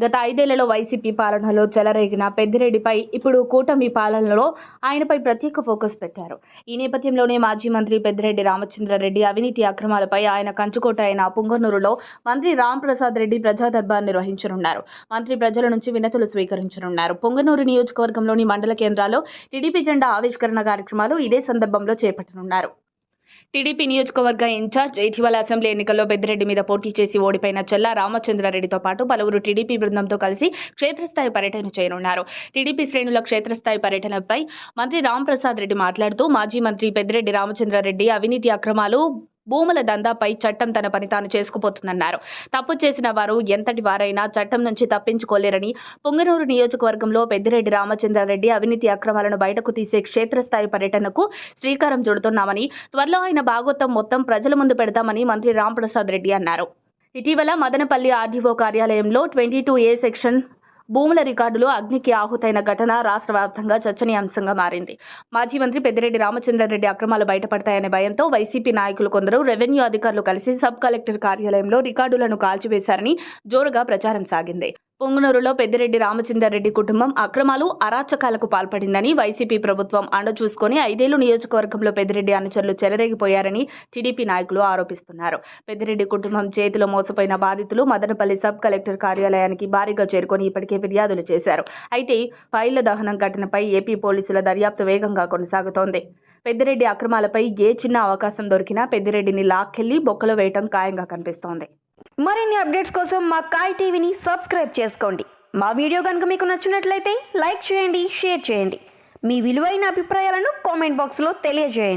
గత 5 ఏళ్లలో వైసీపీ పాలనలో చెలరేగిన పెద్దిరెడ్డిపై ఇప్పుడు కూటమి పాలనలో ఆయనపై ప్రత్యేక ఫోకస్ పెట్టారు. ఈ నేపథ్యంలోనే మాజీ మంత్రి పెద్దిరెడ్డి రామచంద్రారెడ్డి అవినీతి అక్రమాలపై ఆయన కంచుకోట అయిన పుంగనూరులో మంత్రి రాంప్రసాద్ రెడ్డి ప్రజా దర్బార్ నిర్వహించనున్నారు. మంత్రి ప్రజల నుంచి వినతులు స్వీకరించనున్నారు. పుంగనూరు నియోజకవర్గంలోని మండల కేంద్రాల్లో టీడీపీ జెండా ఆవిష్కరణ కార్యక్రమాలు ఇదే సందర్భంలో చేపట్టనున్నారు. టీడీపీ నియోజకవర్గ ఇన్ఛార్జ్ ఇటీవల అసెంబ్లీ ఎన్నికల్లో పెద్దిరెడ్డి మీద పోటీ చేసి ఓడిపోయిన చెల్లా రామచంద్రారెడ్డితో పాటు పలువురు టీడీపీ బృందంతో కలిసి క్షేత్రస్థాయి పర్యటన చేయనున్నారు. టీడీపీ శ్రేణుల క్షేత్రస్థాయి పర్యటనపై మంత్రి రాంప్రసాద్ రెడ్డి మాట్లాడుతూ మాజీ మంత్రి పెద్దిరెడ్డి రామచంద్రారెడ్డి అవినీతి అక్రమాలు భూముల దందాపై చట్టం తన పని తాను చేసుకుపోతుందన్నారు. తప్పు చేసిన వారు ఎంతటి వారైనా చట్టం నుంచి తప్పించుకోలేరని, పుంగనూరు నియోజకవర్గంలో పెద్దిరెడ్డి రామచంద్రారెడ్డి అవినీతి అక్రమాలను బయటకు తీసే క్షేత్రస్థాయి పర్యటనకు శ్రీకారం చుడుతున్నామని, త్వరలో ఆయన భాగోతం మొత్తం ప్రజల ముందు పెడతామని మంత్రి రాంప్రసాద్ రెడ్డి అన్నారు. ఇటీవల మదనపల్లి ఆర్డీఓ కార్యాలయంలో 22A సెక్షన్ భూముల రికార్డులు అగ్నికి ఆహుతైన ఘటన రాష్ట్ర వ్యాప్తంగా చర్చనీయాంశంగా మారింది. మాజీ మంత్రి పెద్దిరెడ్డి రామచంద్రారెడ్డి అక్రమాలు బయటపడతాయనే భయంతో వైసీపీ నాయకులు కొందరు రెవెన్యూ అధికారులు కలిసి సబ్ కలెక్టర్ కార్యాలయంలో రికార్డులను కాల్చివేశారని జోరుగా ప్రచారం సాగింది. పుంగనూరులో పెద్దిరెడ్డి రామచంద్రారెడ్డి కుటుంబం అక్రమాలు, అరాచకాలకు పాల్పడిందని, వైసీపీ ప్రభుత్వం అండ చూసుకొని 5 ఏళ్లు నియోజకవర్గంలో పెద్దిరెడ్డి అనుచరులు చెలరేగిపోయారని టీడీపీ నాయకులు ఆరోపిస్తున్నారు. పెద్దిరెడ్డి కుటుంబం చేతిలో మోసపోయిన బాధితులు మదనపల్లి సబ్ కలెక్టర్ కార్యాలయానికి భారీగా చేరుకొని ఇప్పటికే ఫిర్యాదులు చేశారు. అయితే ఫైళ్ల దహనం ఘటనపై ఏపీ పోలీసుల దర్యాప్తు వేగంగా కొనసాగుతోంది. పెద్దిరెడ్డి అక్రమాలపై ఏ చిన్న అవకాశం దొరికినా పెద్దిరెడ్డిని లాక్కెళ్లి బొక్కలో వేయటం ఖాయంగా కనిపిస్తోంది. మరిన్ని అప్డేట్స్ కోసం మా కాయ్ టీవీని సబ్స్క్రైబ్ చేసుకోండి. మా వీడియో కనుక మీకు నచ్చినట్లయితే లైక్ చేయండి, షేర్ చేయండి. మీ విలువైన అభిప్రాయాలను కామెంట్ బాక్స్లో తెలియజేయండి.